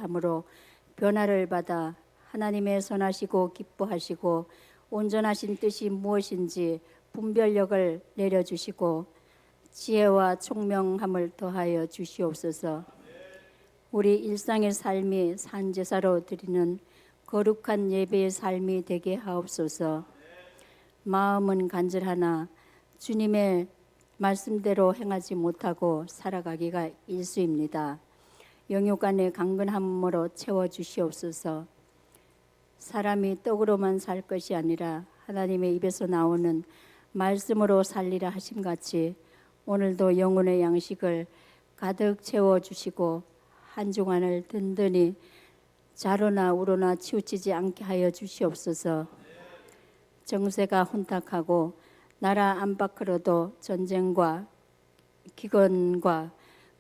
함으로 변화를 받아 하나님의 선하시고 기뻐하시고 온전하신 뜻이 무엇인지 분별력을 내려주시고 지혜와 총명함을 더하여 주시옵소서. 우리 일상의 삶이 산제사로 드리는 거룩한 예배의 삶이 되게 하옵소서. 마음은 간절하나 주님의 말씀대로 행하지 못하고 살아가기가 일수입니다. 영육 안의 강건함으로 채워주시옵소서. 사람이 떡으로만 살 것이 아니라 하나님의 입에서 나오는 말씀으로 살리라 하심같이 오늘도 영혼의 양식을 가득 채워주시고 한 주간을 든든히 자로나 우로나 치우치지 않게 하여 주시옵소서. 정세가 혼탁하고 나라 안팎으로도 전쟁과 기근과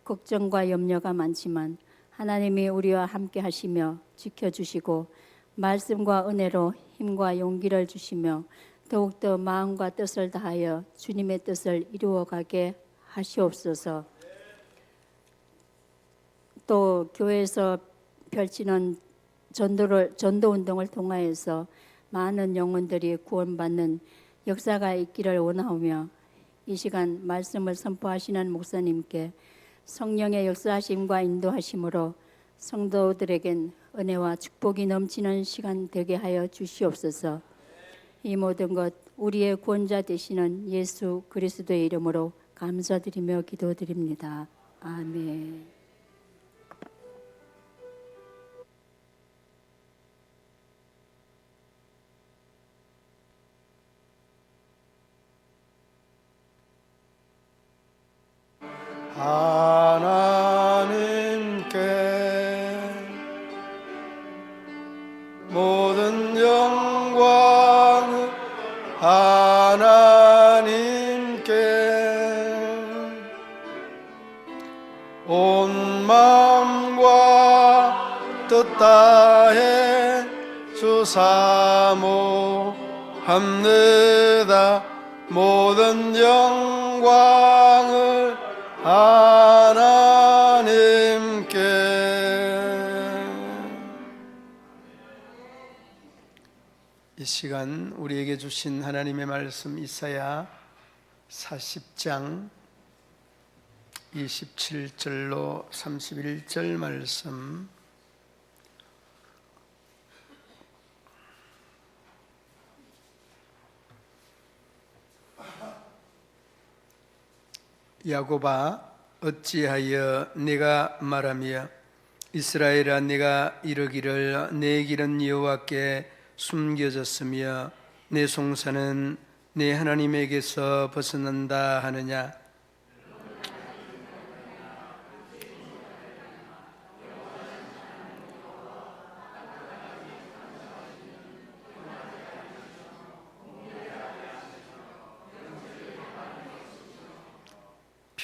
걱정과 염려가 많지만 하나님이 우리와 함께 하시며 지켜주시고 말씀과 은혜로 힘과 용기를 주시며 더욱더 마음과 뜻을 다하여 주님의 뜻을 이루어가게 하시옵소서. 또 교회에서 펼치는 전도운동을 통하여서 많은 영혼들이 구원받는 역사가 있기를 원하오며 이 시간 말씀을 선포하시는 목사님께 성령의 역사하심과 인도하심으로 성도들에겐 은혜와 축복이 넘치는 시간 되게 하여 주시옵소서. 이 모든 것 우리의 구원자 되시는 예수 그리스도의 이름으로 감사드리며 기도드립니다. 아멘. 하나님께 모든 영광 하나님께 온 마음과 뜻 다해 주사모합니다. 모든 영광을 하나님께. 이 시간 우리에게 주신 하나님의 말씀 이사야 40장 27절로 31절 말씀, 야곱아 어찌하여 네가 말하며 이스라엘아 네가 이르기를 내 길은 여호와께 숨겨졌으며 내 송사는 내 하나님에게서 벗어난다 하느냐.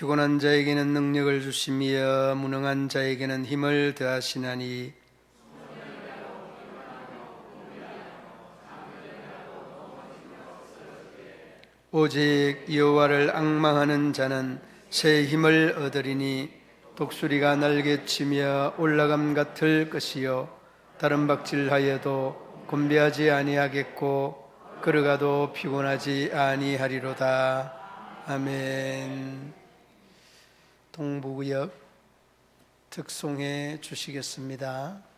피곤한 자에게는 능력을 주시며 무능한 자에게는 힘을 더하시나니 오직 여호와를 앙망하는 자는 새 힘을 얻으리니 독수리가 날개치며 올라감 같을 것이요 다른 박질하여도 곤배하지 아니하겠고 걸어가도 피곤하지 아니하리로다. 아멘. 동부구역 특송해 주시겠습니다.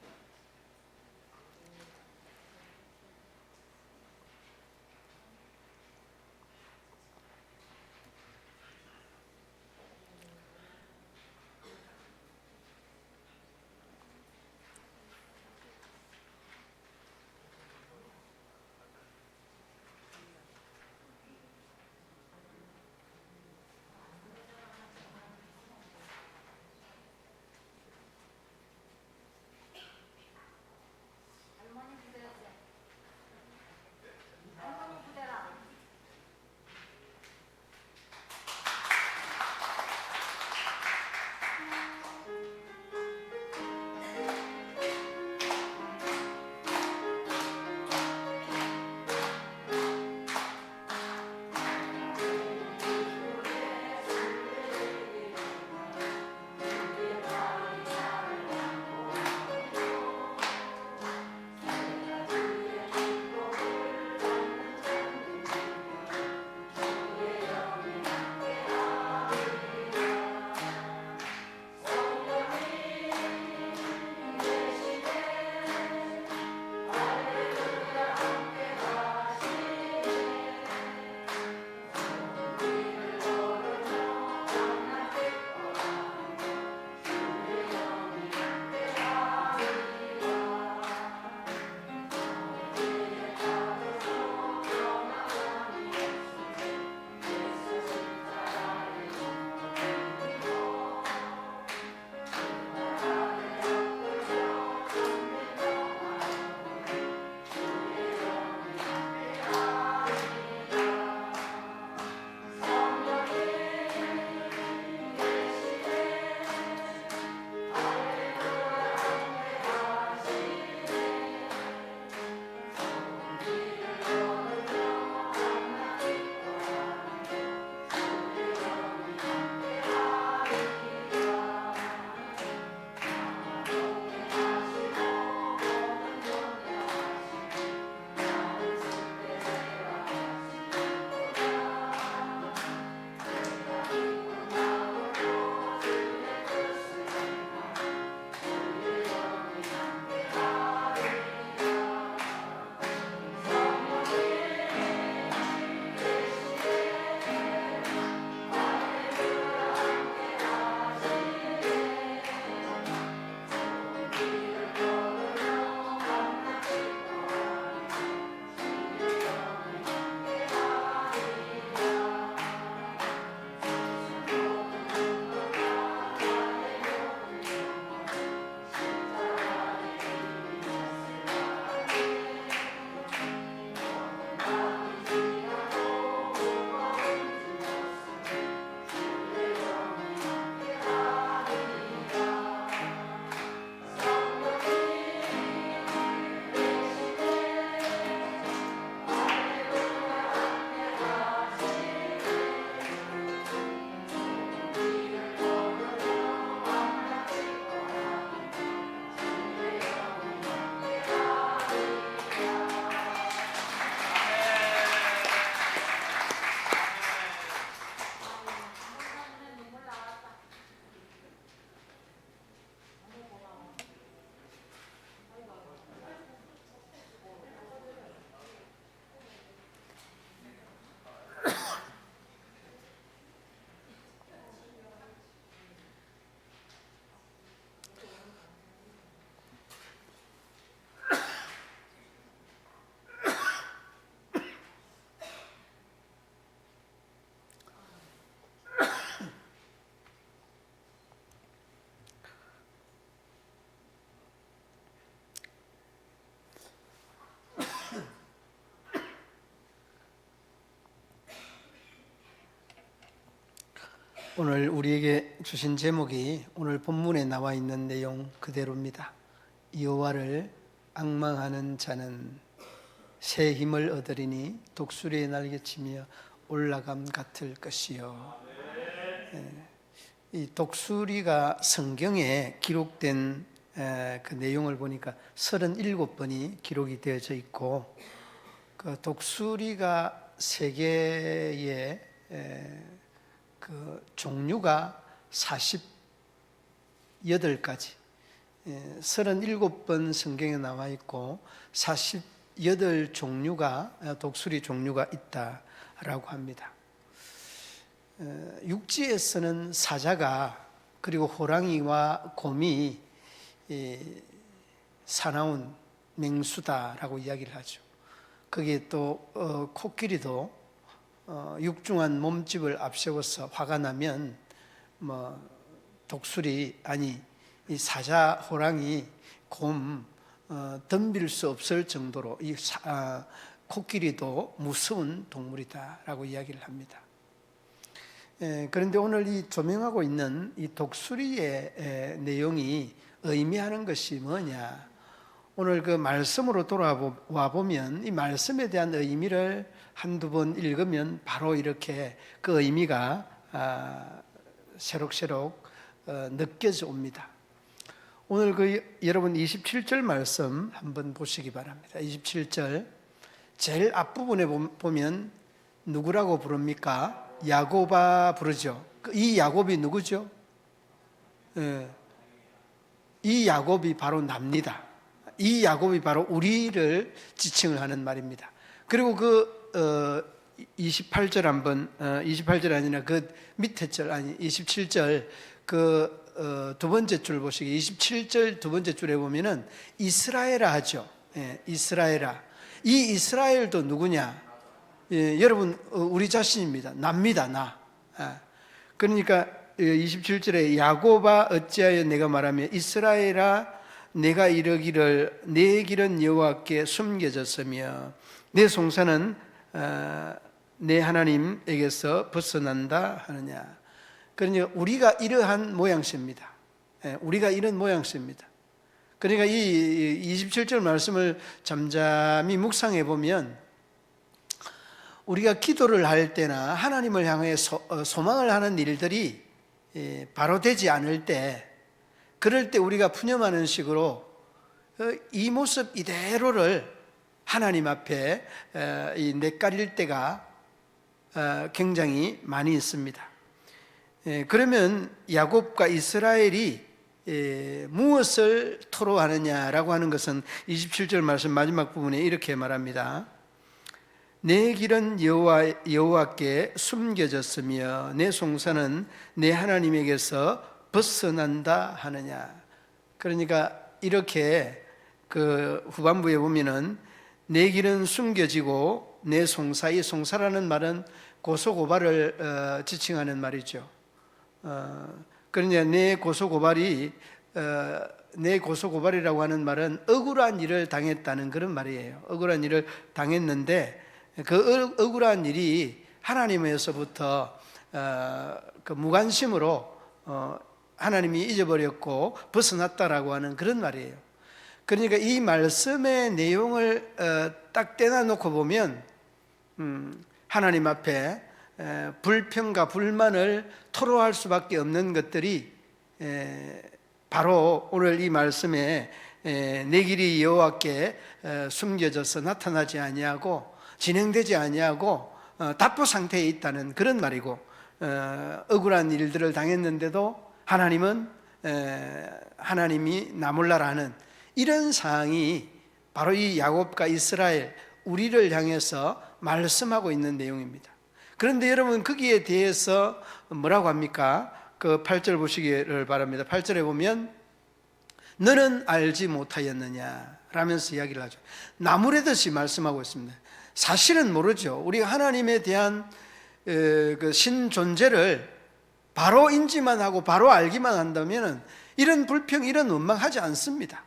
오늘 우리에게 주신 제목이 오늘 본문에 나와 있는 내용 그대로입니다. 여호와를 앙망하는 자는 새 힘을 얻으리니 독수리의 날개치며 올라감 같을 것이요. 이 독수리가 성경에 기록된 그 내용을 보니까 37번이 기록이 되어져 있고, 그 독수리가 세계의 그 종류가 48가지, 37번 성경에 나와 있고 48종류가 독수리 종류가 있다라고 합니다. 육지에서는 사자가 그리고 호랑이와 곰이 사나운 맹수다라고 이야기를 하죠. 거기에 또 코끼리도 육중한 몸집을 앞세워서 화가 나면 독수리 아니 이 사자, 호랑이, 곰 덤빌 수 없을 정도로 이 코끼리도 무서운 동물이다라고 이야기를 합니다. 그런데 오늘 이 조명하고 있는 이 독수리의 내용이 의미하는 것이 뭐냐? 오늘 그 말씀으로 돌아와 보면 이 말씀에 대한 의미를 한두 번 읽으면 바로 이렇게 그 의미가 새록새록 느껴져 옵니다. 오늘 그 여러분 27절 말씀 한번 보시기 바랍니다. 27절 제일 앞부분에 보면 누구라고 부릅니까? 야곱아 부르죠. 이 야곱이 누구죠? 이 야곱이 바로 납니다. 이 야곱이 바로 우리를 지칭을 하는 말입니다. 그리고 그 28절 한번 28절 아니라 그 밑에 절 아니 27절 그 두 번째 줄 보시기 27절 두 번째 줄에 보면은 이스라엘아 하죠. 이스라엘아. 이 이스라엘도 누구냐? 여러분 우리 자신입니다. 납니다. 나. 그러니까 27절에 야곱아 어찌하여 내가 말하며 이스라엘아 내가 이르기를 내 길은 여호와께 숨겨졌으며 내 송사는 내 하나님에게서 벗어난다 하느냐. 그러니까 우리가 이러한 모양새입니다. 우리가 이런 모양새입니다. 그러니까 이 27절 말씀을 잠잠히 묵상해 보면 우리가 기도를 할 때나 하나님을 향해 소망을 하는 일들이 바로 되지 않을 때, 그럴 때 우리가 푸념하는 식으로 이 모습 이대로를 하나님 앞에 내깔릴 때가 굉장히 많이 있습니다. 그러면 야곱과 이스라엘이 무엇을 토로하느냐라고 하는 것은 27절 말씀 마지막 부분에 이렇게 말합니다. 내 길은 여호와께 숨겨졌으며 내 송사는 내 하나님에게서 벗어난다 하느냐. 그러니까 이렇게 그 후반부에 보면은 내 길은 숨겨지고 내 송사, 이 송사라는 말은 고소고발을 지칭하는 말이죠. 그러냐 내 고소고발이라고 하는 말은 억울한 일을 당했다는 그런 말이에요. 억울한 일을 당했는데 그 억울한 일이 하나님에서부터 그 무관심으로 하나님이 잊어버렸고 벗어났다라고 하는 그런 말이에요. 그러니까 이 말씀의 내용을 딱 떼놔놓고 보면 하나님 앞에 불평과 불만을 토로할 수밖에 없는 것들이 바로 오늘 이 말씀에 내 길이 여호와께 숨겨져서 나타나지 아니하고 진행되지 아니하고 답보 상태에 있다는 그런 말이고, 억울한 일들을 당했는데도 하나님이 나 몰라라 하는 이런 사항이 바로 이 야곱과 이스라엘 우리를 향해서 말씀하고 있는 내용입니다. 그런데 여러분 거기에 대해서 뭐라고 합니까? 그 8절 보시기를 바랍니다. 8절에 보면 너는 알지 못하였느냐 라면서 이야기를 하죠. 나무래듯이 말씀하고 있습니다. 사실은 모르죠. 우리가 하나님에 대한 그 신존재를 바로 인지만 하고 바로 알기만 한다면 이런 불평, 이런 원망하지 않습니다.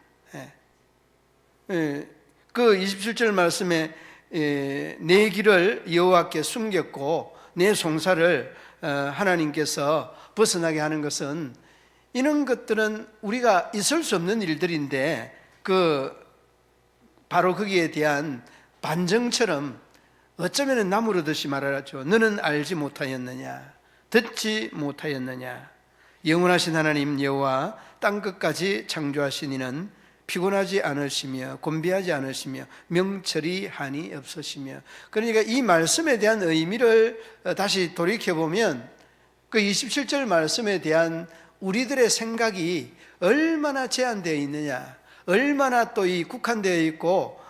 그 27절 말씀에 내 길을 여호와께 숨겼고 내 송사를 하나님께서 벗어나게 하는 것은 이런 것들은 우리가 있을 수 없는 일들인데 바로 거기에 대한 반정처럼 어쩌면 나무르듯이 말하죠. 너는 알지 못하였느냐, 듣지 못하였느냐. 영원하신 하나님 여호와 땅끝까지 창조하신 이는 피곤하지 않으시며 곤비하지 않으시며 명철이 한이 없으시며. 그러니까 이 말씀에 대한 의미를 다시 돌이켜보면 그 27절 말씀에 대한 우리들의 생각이 얼마나 제한되어 있느냐, 얼마나 또 이 국한되어 있고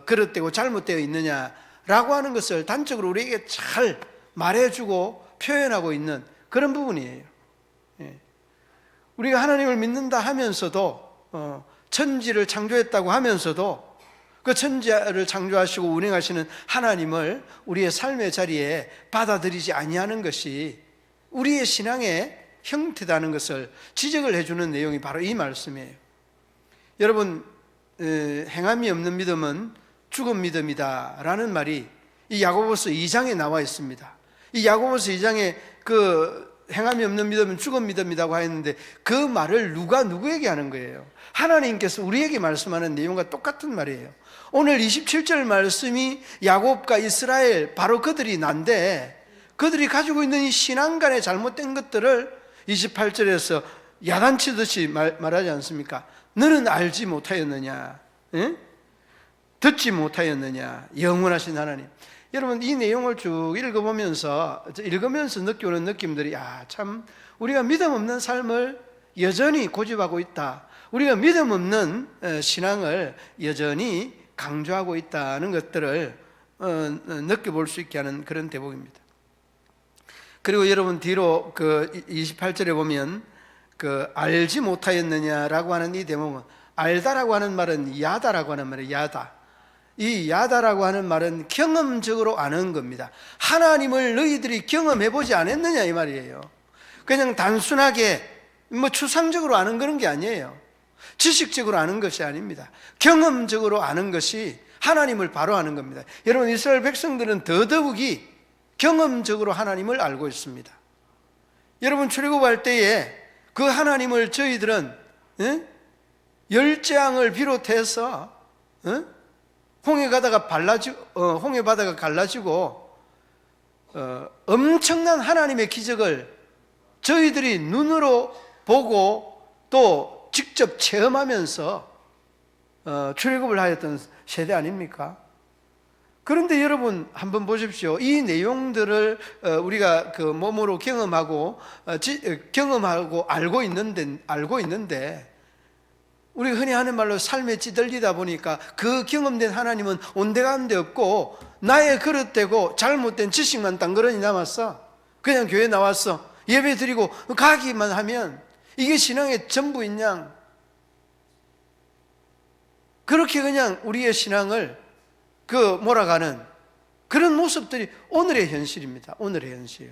그릇되고 잘못되어 있느냐라고 하는 것을 단적으로 우리에게 잘 말해주고 표현하고 있는 그런 부분이에요. 우리가 하나님을 믿는다 하면서도 천지를 창조했다고 하면서도 그 천지를 창조하시고 운행하시는 하나님을 우리의 삶의 자리에 받아들이지 아니하는 것이 우리의 신앙의 형태다는 것을 지적을 해주는 내용이 바로 이 말씀이에요. 여러분, 행함이 없는 믿음은 죽은 믿음이다 라는 말이 이 야고보서 2장에 나와 있습니다. 이 야고보서 2장에 행함이 없는 믿음은 죽은 믿음이라고 했는데 그 말을 누가 누구에게 하는 거예요? 하나님께서 우리에게 말씀하는 내용과 똑같은 말이에요. 오늘 27절 말씀이 야곱과 이스라엘, 바로 그들이 난데 그들이 가지고 있는 이 신앙 간의 잘못된 것들을 28절에서 야단치듯이 말하지 않습니까? 너는 알지 못하였느냐, 듣지 못하였느냐, 영원하신 하나님. 여러분, 이 내용을 쭉 읽으면서 느껴오는 느낌들이 참 우리가 믿음 없는 삶을 여전히 고집하고 있다, 우리가 믿음 없는 신앙을 여전히 강조하고 있다는 것들을 느껴볼 수 있게 하는 그런 대목입니다. 그리고 여러분 뒤로 28절에 보면 알지 못하였느냐라고 하는 이 대목은, 알다라고 하는 말은 야다라고 하는 말이에요. 야다. 이 야다라고 하는 말은 경험적으로 아는 겁니다. 하나님을 너희들이 경험해보지 않았느냐 이 말이에요. 그냥 단순하게 추상적으로 아는 그런 게 아니에요. 지식적으로 아는 것이 아닙니다. 경험적으로 아는 것이 하나님을 바로 아는 겁니다. 여러분, 이스라엘 백성들은 더더욱이 경험적으로 하나님을 알고 있습니다. 여러분, 출애굽할 때에 그 하나님을 저희들은 열재앙을 비롯해서 홍해 바다가 갈라지고 엄청난 하나님의 기적을 저희들이 눈으로 보고 또 직접 체험하면서 출애굽을 하였던 세대 아닙니까? 그런데 여러분 한번 보십시오. 이 내용들을 우리가 몸으로 경험하고 알고 있는데 우리가 흔히 하는 말로 삶에 찌들리다 보니까 그 경험된 하나님은 온데간데 없고 나의 그릇되고 잘못된 지식만 땅그러니 남았어. 그냥 교회 나왔어, 예배 드리고 가기만 하면 이게 신앙의 전부인 양, 그렇게 그냥 우리의 신앙을 몰아가는 그런 모습들이 오늘의 현실입니다. 오늘의 현실.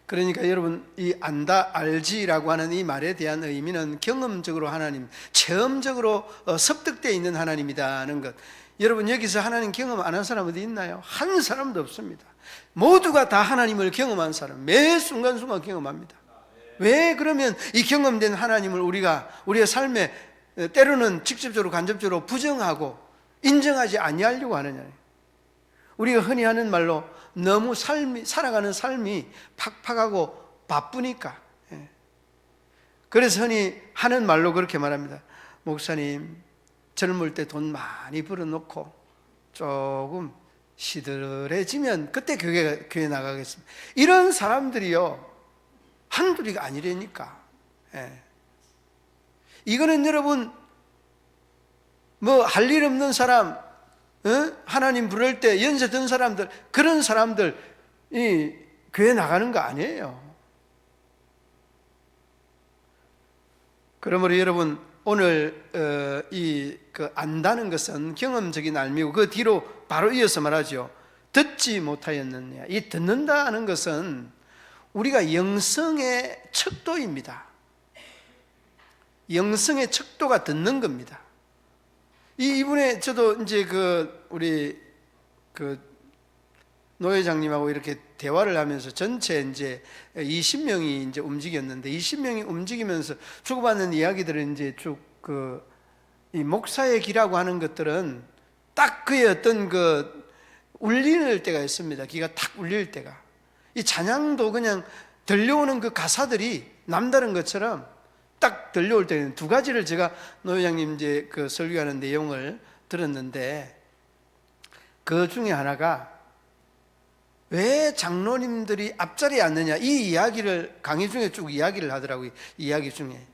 그러니까 여러분, 이 안다, 알지라고 하는 이 말에 대한 의미는 경험적으로 하나님, 체험적으로 습득되어 있는 하나님이다는 것. 여러분, 여기서 하나님 경험 안 한 사람 어디 있나요? 한 사람도 없습니다. 모두가 다 하나님을 경험한 사람, 매 순간순간 경험합니다. 왜 그러면 이 경험된 하나님을 우리가 우리의 삶에 때로는 직접적으로 간접적으로 부정하고 인정하지 아니하려고 하느냐? 우리가 흔히 하는 말로 너무 살아가는 삶이 팍팍하고 바쁘니까. 그래서 흔히 하는 말로 그렇게 말합니다. 목사님, 젊을 때 돈 많이 벌어놓고 조금 시들해지면 그때 교회 나가겠습니다. 이런 사람들이요, 한둘이가 아니라니까. 이거는 여러분, 할 일 없는 사람, 하나님 부를 때 연세 든 사람들, 그런 사람들 교회 나가는 거 아니에요. 그러므로 여러분, 오늘 안다는 것은 경험적인 알미고 그 뒤로 바로 이어서 말하죠. 듣지 못하였느냐. 이 듣는다는 것은 우리가 영성의 척도입니다. 영성의 척도가 듣는 겁니다. 이분의 저도 이제 우리 노 회장님하고 이렇게 대화를 하면서 전체 이제 20명이 이제 움직였는데 20명이 움직이면서 주고받는 이야기들은 이제 쭉 이 목사의 기라고 하는 것들은 딱 그의 어떤 울릴 때가 있습니다. 기가 탁 울릴 때가. 이 찬양도 그냥 들려오는 그 가사들이 남다른 것처럼 딱 들려올 때는 두 가지를 제가 노 회장님 이제 설교하는 내용을 들었는데 그 중에 하나가 왜 장로님들이 앞자리에 앉느냐 이 이야기를 강의 중에 쭉 이야기를 하더라고요. 이야기 중에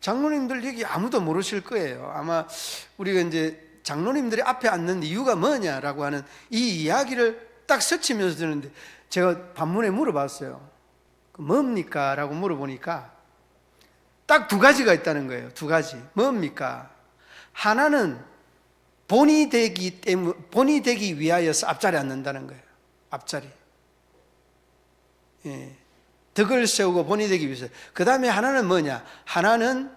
장로님들 얘기 아무도 모르실 거예요. 아마 우리가 이제 장로님들이 앞에 앉는 이유가 뭐냐라고 하는 이 이야기를 딱 스치면서 듣는데 제가 반문에 물어봤어요. 뭡니까? 라고 물어보니까 딱 두 가지가 있다는 거예요. 두 가지. 뭡니까? 하나는 본이 되기 위하여서 앞자리에 앉는다는 거예요. 앞자리. 예. 덕을 세우고 본이 되기 위해서. 그 다음에 하나는 뭐냐? 하나는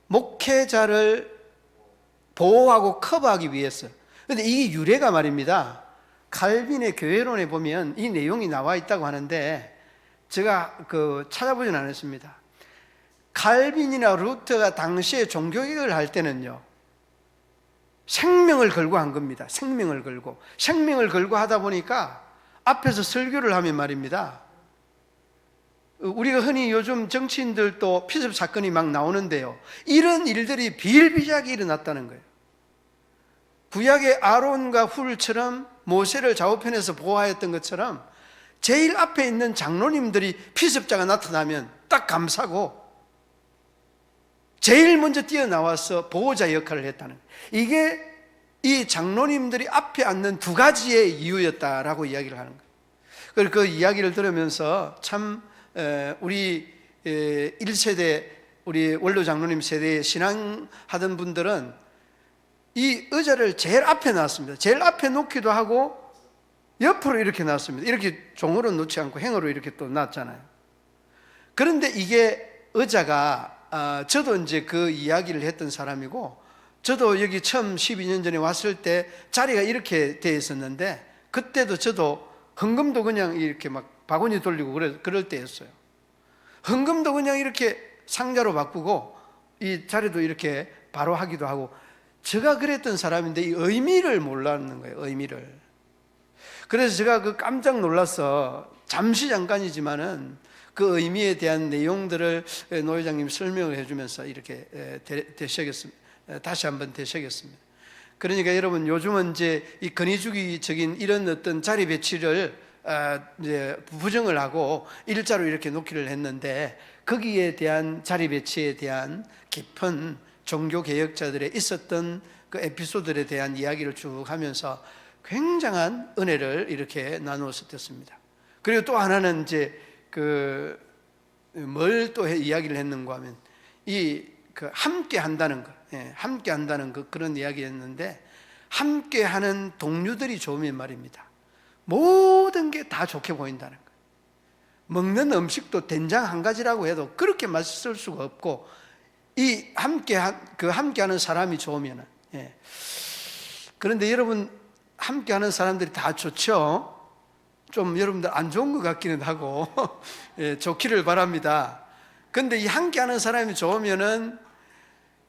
목회자를 보호하고 커버하기 위해서. 그런데 이 유래가 말입니다. 칼빈의 교회론에 보면 이 내용이 나와 있다고 하는데 제가 찾아보진 않았습니다. 칼빈이나 루터가 당시에 종교개혁을 할 때는요, 생명을 걸고 한 겁니다. 생명을 걸고 하다 보니까 앞에서 설교를 하면 말입니다. 우리가 흔히 요즘 정치인들도 피습 사건이 막 나오는데요, 이런 일들이 비일비재하게 일어났다는 거예요. 구약의 아론과 훌처럼 모세를 좌우편에서 보호하였던 것처럼 제일 앞에 있는 장로님들이 피습자가 나타나면 딱 감싸고 제일 먼저 뛰어나와서 보호자 역할을 했다는 거예요. 이게 이 장로님들이 앞에 앉는 두 가지의 이유였다라고 이야기를 하는 거예요. 그래서 그 이야기를 들으면서 참 우리 1세대 우리 원로 장로님 세대에 신앙하던 분들은 이 의자를 제일 앞에 놨습니다. 제일 앞에 놓기도 하고 옆으로 이렇게 놨습니다. 이렇게 종으로 놓지 않고 행으로 이렇게 또 놨잖아요. 그런데 이게 의자가 저도 이제 그 이야기를 했던 사람이고, 저도 여기 처음 12년 전에 왔을 때 자리가 이렇게 돼 있었는데 그때도 저도 헌금도 그냥 이렇게 막 바구니 돌리고 그럴 때였어요. 헌금도 그냥 이렇게 상자로 바꾸고 이 자리도 이렇게 바로 하기도 하고, 제가 그랬던 사람인데 이 의미를 몰랐는 거예요. 의미를. 그래서 제가 깜짝 놀라서 잠깐이지만은 그 의미에 대한 내용들을 노 회장님 설명을 해주면서 이렇게 되셔겠습니다. 다시 한번 되셔겠습니다. 그러니까 여러분, 요즘은 이제 이 권위주의적인 이런 어떤 자리 배치를 이제 부정을 하고 일자로 이렇게 놓기를 했는데, 거기에 대한 자리 배치에 대한 깊은 종교 개혁자들의 있었던 그 에피소드에 대한 이야기를 쭉 하면서 굉장한 은혜를 이렇게 나누었었습니다. 그리고 또 하나는 이제 뭘 또 이야기를 했는가 하면 함께 한다는 것, 함께 한다는 것, 그런 이야기였는데, 함께 하는 동료들이 좋으면 말입니다, 모든 게 다 좋게 보인다는 거예요. 먹는 음식도 된장 한 가지라고 해도 그렇게 맛있을 수가 없고, 이 함께하는 사람이 좋으면은. 그런데 여러분, 함께하는 사람들이 다 좋죠. 좀 여러분들 안 좋은 것 같기는 하고 좋기를 바랍니다. 그런데 이 함께하는 사람이 좋으면은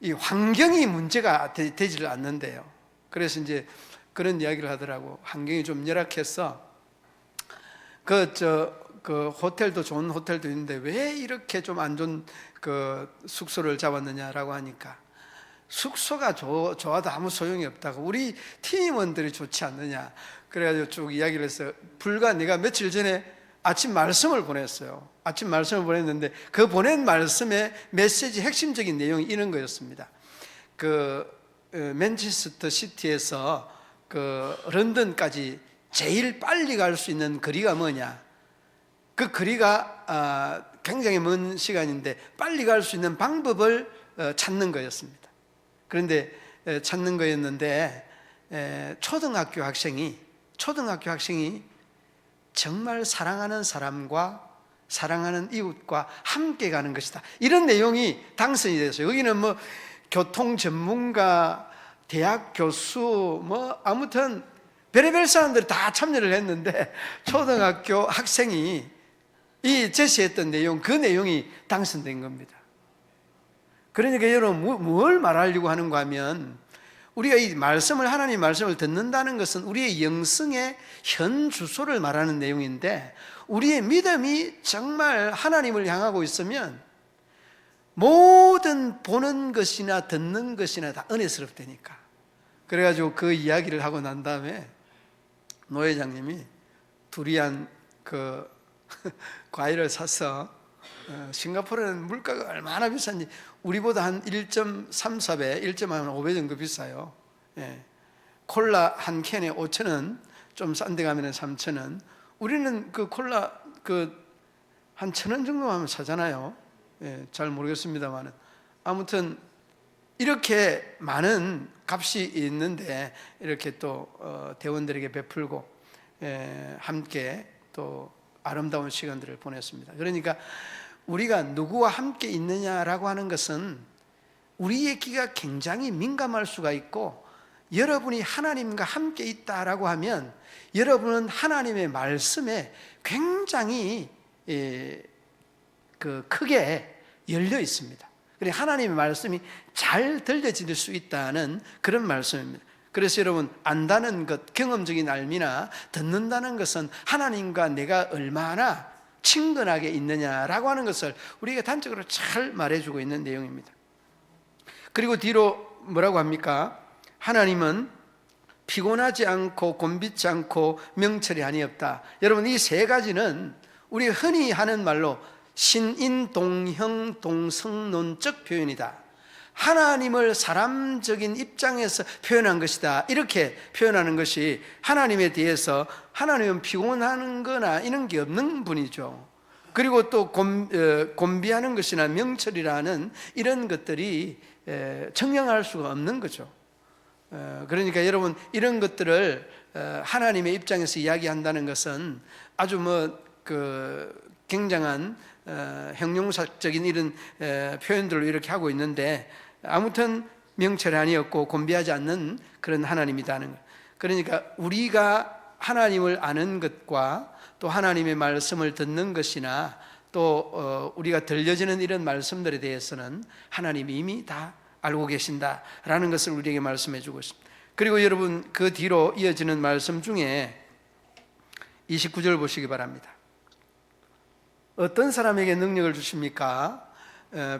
이 환경이 문제가 되지를 않는데요. 그래서 이제 그런 이야기를 하더라고. 환경이 좀 열악해서 호텔도 좋은 호텔도 있는데 왜 이렇게 좀 안 좋은 숙소를 잡았느냐라고 하니까, 숙소가 좋아도 아무 소용이 없다고, 우리 팀원들이 좋지 않느냐. 그래가지고 쭉 이야기를 했어요. 불과 내가 며칠 전에 아침 말씀을 보냈어요. 아침 말씀을 보냈는데 그 보낸 말씀의 메시지 핵심적인 내용이 이런 거였습니다. 맨체스터 시티에서 런던까지 제일 빨리 갈 수 있는 거리가 뭐냐. 그 거리가 굉장히 먼 시간인데 빨리 갈 수 있는 방법을 찾는 거였습니다. 그런데 찾는 거였는데 초등학교 학생이 정말 사랑하는 사람과 사랑하는 이웃과 함께 가는 것이다, 이런 내용이 당선이 됐어요. 여기는 뭐 교통 전문가, 대학 교수, 뭐 아무튼 별의별 사람들이 다 참여를 했는데 초등학교 학생이 이 제시했던 내용, 그 내용이 당선된 겁니다. 그러니까 여러분 뭘 말하려고 하는가 하면, 우리가 이 말씀을, 하나님 말씀을 듣는다는 것은 우리의 영성의 현 주소를 말하는 내용인데, 우리의 믿음이 정말 하나님을 향하고 있으면 모든 보는 것이나 듣는 것이나 다 은혜스럽다니까. 그래가지고 그 이야기를 하고 난 다음에 노 회장님이 두리안 그 과일을 사서, 싱가포르는 물가가 얼마나 비싼지 우리보다 한 1.34배, 1.5배 정도 비싸요. 예. 콜라 한 캔에 5,000원, 좀 싼 데 가면 3,000원. 우리는 그 콜라 한 1,000원 정도 하면 사잖아요. 예, 잘 모르겠습니다만 아무튼 이렇게 많은 값이 있는데 이렇게 또 대원들에게 베풀고 함께 또 아름다운 시간들을 보냈습니다. 그러니까 우리가 누구와 함께 있느냐라고 하는 것은 우리의 귀가 굉장히 민감할 수가 있고, 여러분이 하나님과 함께 있다라고 하면 여러분은 하나님의 말씀에 굉장히 크게 열려 있습니다. 그래서 하나님의 말씀이 잘 들려질 수 있다는 그런 말씀입니다. 그래서 여러분, 안다는 것, 경험적인 알미나 듣는다는 것은 하나님과 내가 얼마나 친근하게 있느냐라고 하는 것을 우리가 단적으로 잘 말해주고 있는 내용입니다. 그리고 뒤로 뭐라고 합니까? 하나님은 피곤하지 않고 곤비치 않고 명철이 아니었다. 여러분, 이 세 가지는 우리가 흔히 하는 말로 신인 동형 동성론적 표현이다. 하나님을 사람적인 입장에서 표현한 것이다. 이렇게 표현하는 것이, 하나님에 대해서 하나님은 피곤하는 거나 이런 게 없는 분이죠. 그리고 또 곤비하는 것이나 명철이라는 이런 것들이 청량할 수가 없는 거죠. 그러니까 여러분, 이런 것들을 하나님의 입장에서 이야기한다는 것은 아주 굉장한 형용사적인 이런 표현들로 이렇게 하고 있는데, 아무튼 명철이 아니었고 곤비하지 않는 그런 하나님이라는 것. 그러니까 우리가 하나님을 아는 것과 또 하나님의 말씀을 듣는 것이나 또 우리가 들려지는 이런 말씀들에 대해서는 하나님이 이미 다 알고 계신다라는 것을 우리에게 말씀해 주고 있습니다. 그리고 여러분, 그 뒤로 이어지는 말씀 중에 29절 보시기 바랍니다. 어떤 사람에게 능력을 주십니까?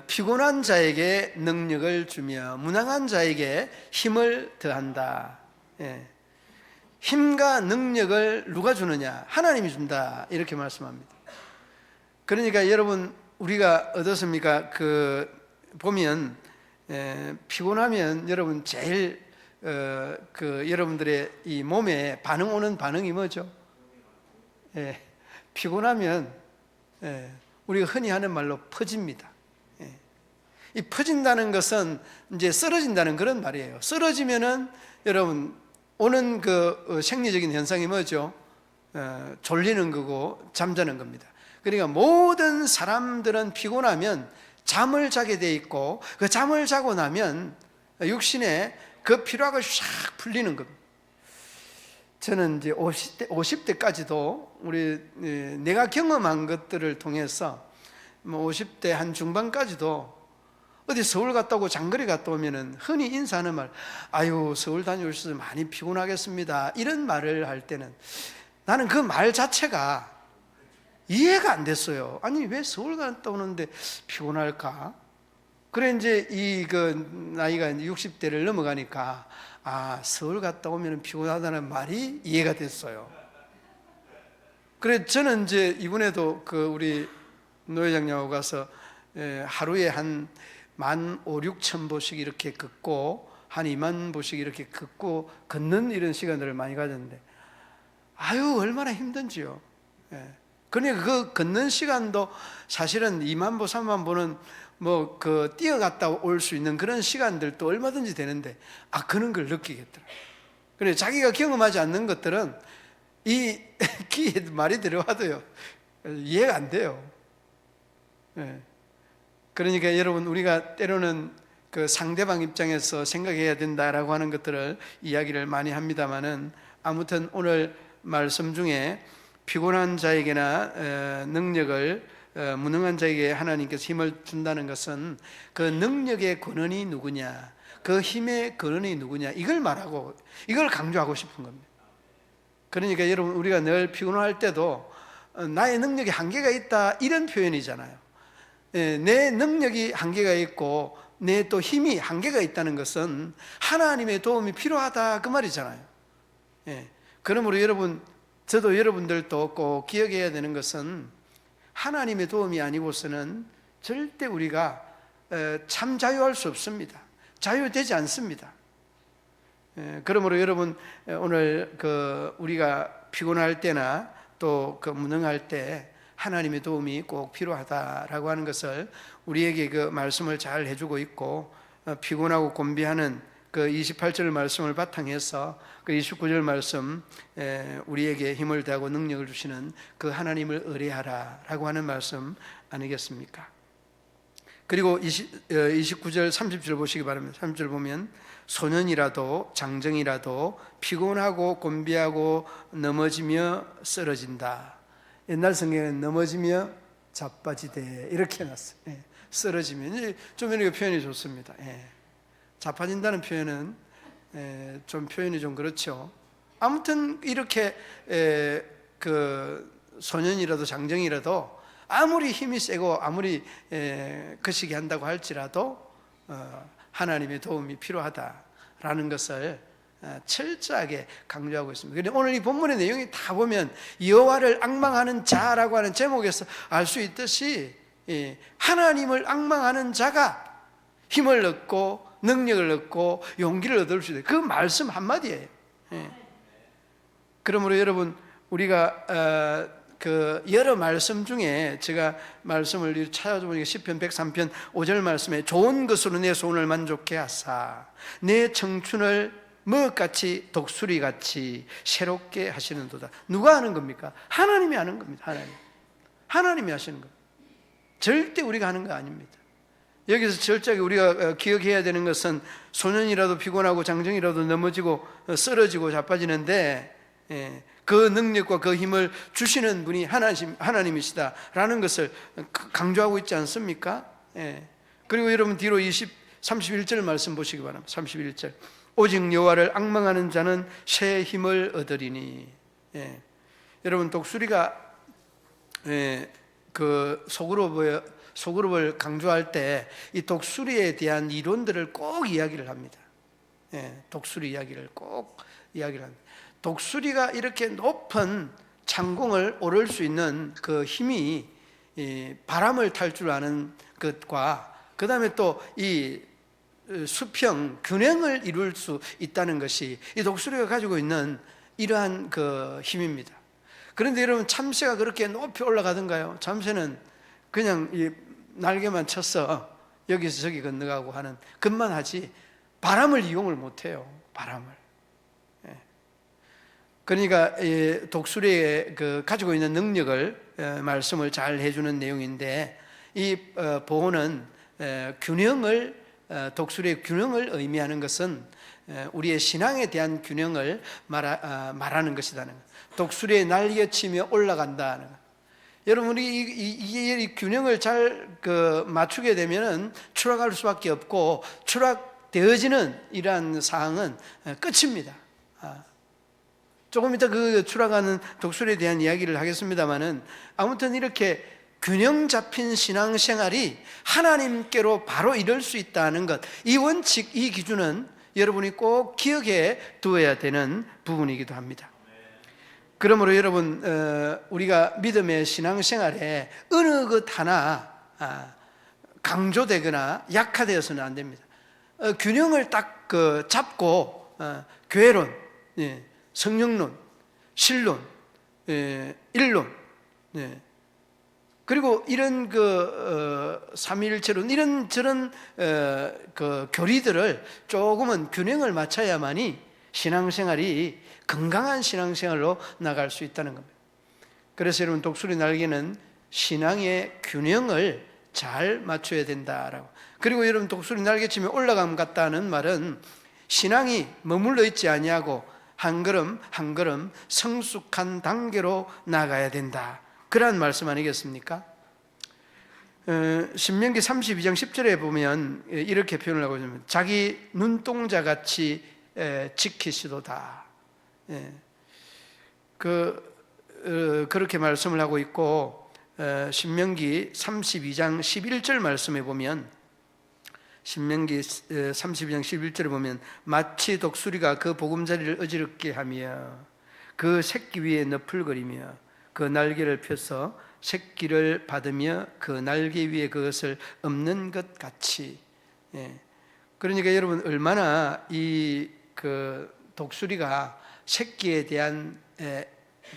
피곤한 자에게 능력을 주며 무능한 자에게 힘을 더한다. 힘과 능력을 누가 주느냐? 하나님이 준다. 이렇게 말씀합니다. 그러니까 여러분, 우리가 어떻습니까? 보면 피곤하면 여러분 제일 여러분들의 이 몸에 반응 오는 반응이 뭐죠? 피곤하면 우리가 흔히 하는 말로 퍼집니다. 이 퍼진다는 것은 이제 쓰러진다는 그런 말이에요. 쓰러지면은 여러분 오는 그 생리적인 현상이 뭐죠? 졸리는 거고 잠자는 겁니다. 그러니까 모든 사람들은 피곤하면 잠을 자게 돼 있고, 그 잠을 자고 나면 육신에 그 피로가 샥 풀리는 겁니다. 저는 이제 50대까지도 내가 경험한 것들을 통해서 50대 한 중반까지도 어디 서울 갔다 오고 장거리 갔다 오면은 흔히 인사하는 말, 아유 서울 다녀오셔서 많이 피곤하겠습니다, 이런 말을 할 때는 나는 그 말 자체가 이해가 안 됐어요. 아니 왜 서울 갔다 오는데 피곤할까? 그래 이제 나이가 60대를 넘어가니까 서울 갔다 오면 피곤하다는 말이 이해가 됐어요. 그래 저는 이제 이번에도 우리 노 회장님하고 가서 하루에 한 15,000보씩 이렇게 걷고 한 20,000보씩 이렇게 걷는 이런 시간들을 많이 가졌는데, 아유 얼마나 힘든지요. 그러니까 그 걷는 시간도 사실은 20,000보 30,000보는 뛰어갔다 올 수 있는 그런 시간들도 얼마든지 되는데 그런 걸 느끼겠더라고요. 그래 자기가 경험하지 않는 것들은 이 귀에 말이 들어와도요 이해가 안 돼요. 그러니까 여러분, 우리가 때로는 그 상대방 입장에서 생각해야 된다라고 하는 것들을 이야기를 많이 합니다만은, 아무튼 오늘 말씀 중에 피곤한 자에게나 능력을 무능한 자에게 하나님께서 힘을 준다는 것은 그 능력의 근원이 누구냐, 그 힘의 근원이 누구냐, 이걸 말하고 이걸 강조하고 싶은 겁니다. 그러니까 여러분, 우리가 늘 피곤할 때도 나의 능력이 한계가 있다, 이런 표현이잖아요. 내 능력이 한계가 있고 내 또 힘이 한계가 있다는 것은 하나님의 도움이 필요하다, 그 말이잖아요. 그러므로 여러분, 저도 여러분들도 꼭 기억해야 되는 것은 하나님의 도움이 아니고서는 절대 우리가 참 자유할 수 없습니다. 자유되지 않습니다. 그러므로 여러분, 오늘 우리가 피곤할 때나 또 무능할 때 하나님의 도움이 꼭 필요하다라고 하는 것을 우리에게 그 말씀을 잘 해주고 있고, 피곤하고 곤비하는 그 28절 말씀을 바탕해서 그 29절 말씀, 우리에게 힘을 더하고 능력을 주시는 그 하나님을 의뢰하라라고 하는 말씀 아니겠습니까? 그리고 29절 30절 보시기 바랍니다. 30절 보면 소년이라도 장정이라도 피곤하고 곤비하고 넘어지며 쓰러진다. 옛날 성경에는 넘어지며 자빠지되 이렇게 해놨어요. 쓰러지면 좀 이렇게 표현이 좋습니다. 자빠진다는 표현은 좀 표현이 좀 그렇죠. 아무튼 이렇게 그 소년이라도 장정이라도 아무리 힘이 세고 아무리 거시기 한다고 할지라도 하나님의 도움이 필요하다라는 것을 철저하게 강조하고 있습니다. 그런데 오늘 이 본문의 내용이 다 보면 여호와를 앙망하는 자라고 하는 제목에서 알 수 있듯이 하나님을 앙망하는 자가 힘을 얻고 능력을 얻고 용기를 얻을 수 있다, 그 말씀 한마디예요. 그러므로 여러분, 우리가 그 여러 말씀 중에 제가 말씀을 찾아보니까 시편 103편 5절 말씀에 좋은 것으로 내 소원을 만족해 하사 내 청춘을 먹같이 독수리같이 새롭게 하시는도다. 누가 하는 겁니까? 하나님이 하는 겁니다. 하나님이 하시는 겁니다. 절대 우리가 하는 거 아닙니다. 여기서 철저하게 우리가 기억해야 되는 것은 소년이라도 피곤하고 장정이라도 넘어지고 쓰러지고 자빠지는데 그 능력과 그 힘을 주시는 분이 하나님이시다라는 것을 강조하고 있지 않습니까? 그리고 여러분 뒤로 31절 말씀 보시기 바랍니다. 31절 오직 여호와를 앙망하는 자는 새 힘을 얻으리니. 여러분, 독수리가 그 소그룹을 강조할 때 이 독수리에 대한 이론들을 꼭 이야기를 합니다. 독수리 이야기를 꼭 이야기를 합니다. 독수리가 이렇게 높은 창공을 오를 수 있는 그 힘이 바람을 탈 줄 아는 것과 그 다음에 또 이 수평 균형을 이룰 수 있다는 것이 이 독수리가 가지고 있는 이러한 그 힘입니다. 그런데 여러분, 참새가 그렇게 높이 올라가던가요? 참새는 그냥 이 날개만 쳐서 여기서 저기 건너가고 하는 것만 하지 바람을 이용을 못해요. 바람을. 그러니까 독수리의 그 가지고 있는 능력을 말씀을 잘 해주는 내용인데, 이 보호는 독수리의 균형을 의미하는 것은 우리의 신앙에 대한 균형을 말하는 것이다는 것. 독수리의 날개치며 올라간다는 것. 여러분, 우리 이 균형을 잘 맞추게 되면은 추락할 수밖에 없고, 추락되어지는 이러한 사항은 끝입니다. 조금 이따 그 추락하는 독수리에 대한 이야기를 하겠습니다만은, 아무튼 이렇게 균형 잡힌 신앙생활이 하나님께로 바로 이룰 수 있다는 것, 이 원칙, 이 기준은 여러분이 꼭 기억해 두어야 되는 부분이기도 합니다. 그러므로 여러분, 우리가 믿음의 신앙생활에 어느 것 하나 강조되거나 약화되어서는 안 됩니다. 균형을 딱 잡고 교회론, 성령론, 신론, 일론, 그리고 이런 삼위일체론, 이런 저런 교리들을 조금은 균형을 맞춰야만이 신앙생활이 건강한 신앙생활로 나갈 수 있다는 겁니다. 그래서 여러분, 독수리 날개는 신앙의 균형을 잘 맞춰야 된다라고. 그리고 여러분, 독수리 날개치며 올라감 같다는 말은 신앙이 머물러 있지 아니하고 한 걸음 한 걸음 성숙한 단계로 나가야 된다. 그러한 말씀 아니겠습니까? 신명기 32장 10절에 보면 이렇게 표현을 하고 있습니다. 자기 눈동자같이 지키시도다. 그렇게 말씀을 하고 있고, 신명기 32장 11절 말씀에 보면, 신명기 32장 11절에 보면 마치 독수리가 그 보금자리를 어지럽게 하며 그 새끼 위에 너풀거리며 그 날개를 펴서 새끼를 받으며 그 날개 위에 그것을 엎는 것 같이. 그러니까 여러분, 얼마나 이 그 독수리가 새끼에 대한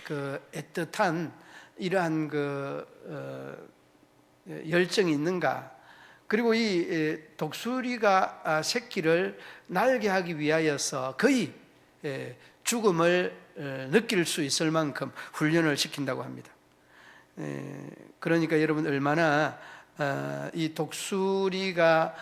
그 애틋한 이러한 열정이 있는가. 그리고 이 독수리가 새끼를 날게 하기 위하여서 거의 죽음을 느낄 수 있을 만큼 훈련을 시킨다고 합니다. 그러니까 여러분, 얼마나 이 독수리가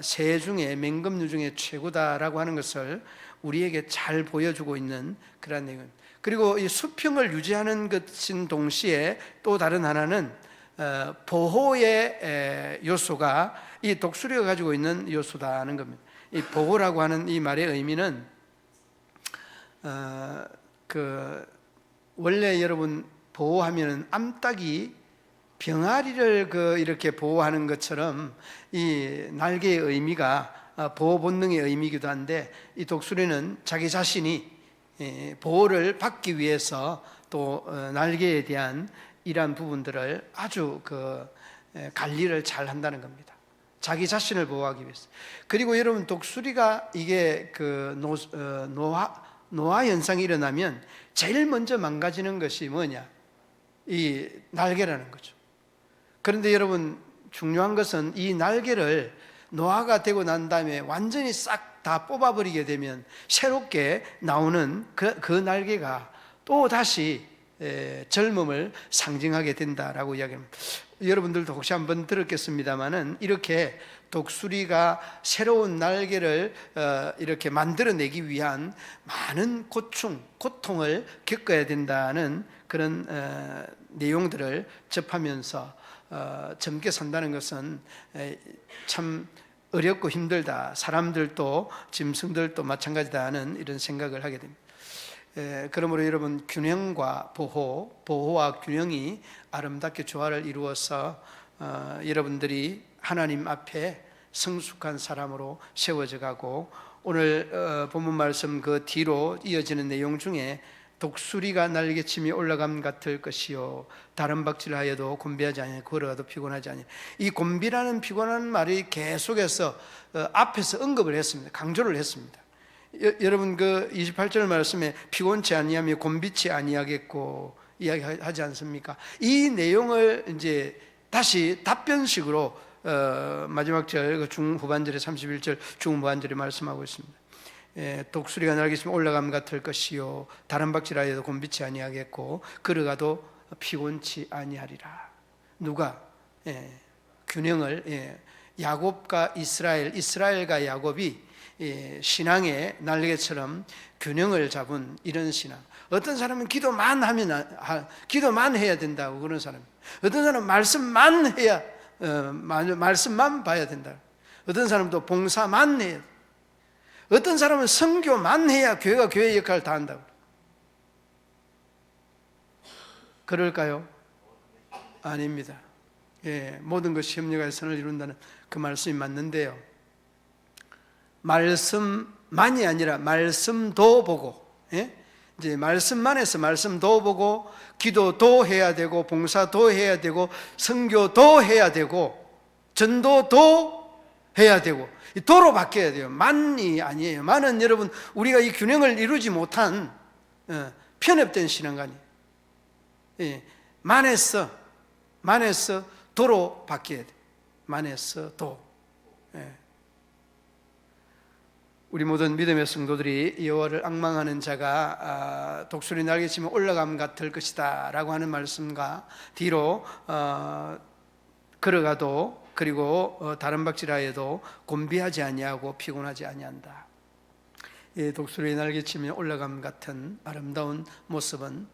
새 중에, 맹금류 중에 최고다라고 하는 것을 우리에게 잘 보여주고 있는 그런 내용. 그리고 이 수평을 유지하는 것인 동시에 또 다른 하나는 보호의 요소가 이 독수리가 가지고 있는 요소다는 겁니다. 이 보호라고 하는 이 말의 의미는 원래 여러분 보호하면은 암탉이 병아리를 이렇게 보호하는 것처럼 이 날개의 의미가 보호 본능의 의미이기도 한데, 이 독수리는 자기 자신이 보호를 받기 위해서 또 날개에 대한 이러한 부분들을 아주 관리를 잘 한다는 겁니다. 자기 자신을 보호하기 위해서. 그리고 여러분, 독수리가 이게 노화 현상이 일어나면 제일 먼저 망가지는 것이 뭐냐? 이 날개라는 거죠. 그런데 여러분, 중요한 것은 이 날개를 노화가 되고 난 다음에 완전히 싹 다 뽑아버리게 되면 새롭게 나오는 그 날개가 또 다시 젊음을 상징하게 된다라고 이야기합니다. 여러분들도 혹시 한번 들었겠습니다마는, 이렇게 독수리가 새로운 날개를 이렇게 만들어내기 위한 많은 고통을 겪어야 된다는 그런 내용들을 접하면서 젊게 산다는 것은 참 어렵고 힘들다, 사람들도 짐승들도 마찬가지다 하는 이런 생각을 하게 됩니다. 그러므로 여러분, 균형과 보호와 균형이 아름답게 조화를 이루어서 여러분들이 하나님 앞에 성숙한 사람으로 세워져 가고, 오늘 본문 말씀 그 뒤로 이어지는 내용 중에 독수리가 날개치며 올라감 같을 것이요 다른 박질하여도 곤비하지 아니하니 걸어가도 피곤하지 아니하니. 이 곤비라는 피곤한 말이 계속해서 앞에서 언급을 했습니다. 강조를 했습니다. 여러분, 그 28절 말씀에 피곤치 아니하며 곤비치 아니하겠고 이야기하지 않습니까? 이 내용을 이제 다시 답변식으로 마지막 절 중후반절에 31절 중후반절에 말씀하고 있습니다. 독수리가 날개치며 올라감 같을 것이요 다른 박질하여도 곤비치 아니하겠고 걸어가도 피곤치 아니하리라. 누가? 균형을, 야곱과 이스라엘과 야곱이 신앙의 날개처럼 균형을 잡은 이런 신앙. 어떤 사람은 기도만 해야 된다고 그런 사람, 어떤 사람은 말씀만 해야 말씀만 봐야 된다, 어떤 사람도 봉사만 해야, 어떤 사람은 선교만 해야 교회가 교회의 역할을 다 한다고. 그럴까요? 아닙니다. 모든 것이 협력하여 선을 이룬다는 그 말씀이 맞는데요, 말씀만이 아니라 말씀도 보고, 이제 말씀만 해서 말씀도 보고 기도도 해야 되고 봉사도 해야 되고 선교도 해야 되고 전도도 해야 되고, 도로 바뀌어야 돼요. 만이 아니에요. 만은 여러분, 우리가 이 균형을 이루지 못한 편협된 신앙관이에요. 만에서 도로 바뀌어야 돼요. 만에서 도. 우리 모든 믿음의 성도들이 여호와를 앙망하는 자가 독수리 날개치며 올라감 같을 것이다 라고 하는 말씀과 뒤로 걸어가도 그리고 다른 박질하여도 곤비하지 아니하고 피곤하지 아니한다. 독수리의 날개치며 올라감 같은 아름다운 모습은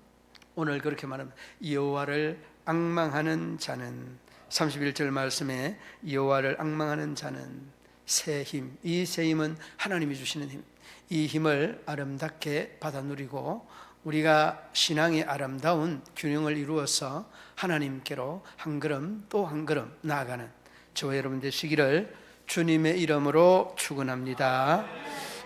오늘 그렇게 말합니다. 여호와를 앙망하는 자는, 31절 말씀에 여호와를 앙망하는 자는 새 힘, 이 새 힘은 하나님이 주시는 힘, 이 힘을 아름답게 받아 누리고 우리가 신앙의 아름다운 균형을 이루어서 하나님께로 한 걸음 또 한 걸음 나아가는 저와 여러분 되시기를 주님의 이름으로 축원합니다.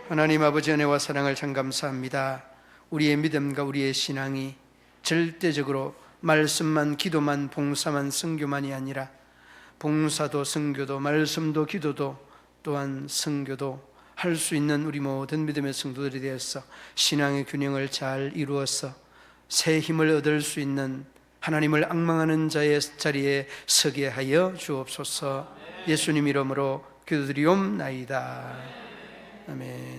하나님 아버지 은혜와 사랑을 참 감사합니다. 우리의 믿음과 우리의 신앙이 절대적으로 말씀만, 기도만, 봉사만, 선교만이 아니라 봉사도, 선교도, 말씀도, 기도도, 또한 선교도 할 수 있는 우리 모든 믿음의 성도들이 되어서 신앙의 균형을 잘 이루어서 새 힘을 얻을 수 있는 하나님을 앙망하는 자의 자리에 서게 하여 주옵소서. 예수님 이름으로 기도드리옵나이다. 아멘.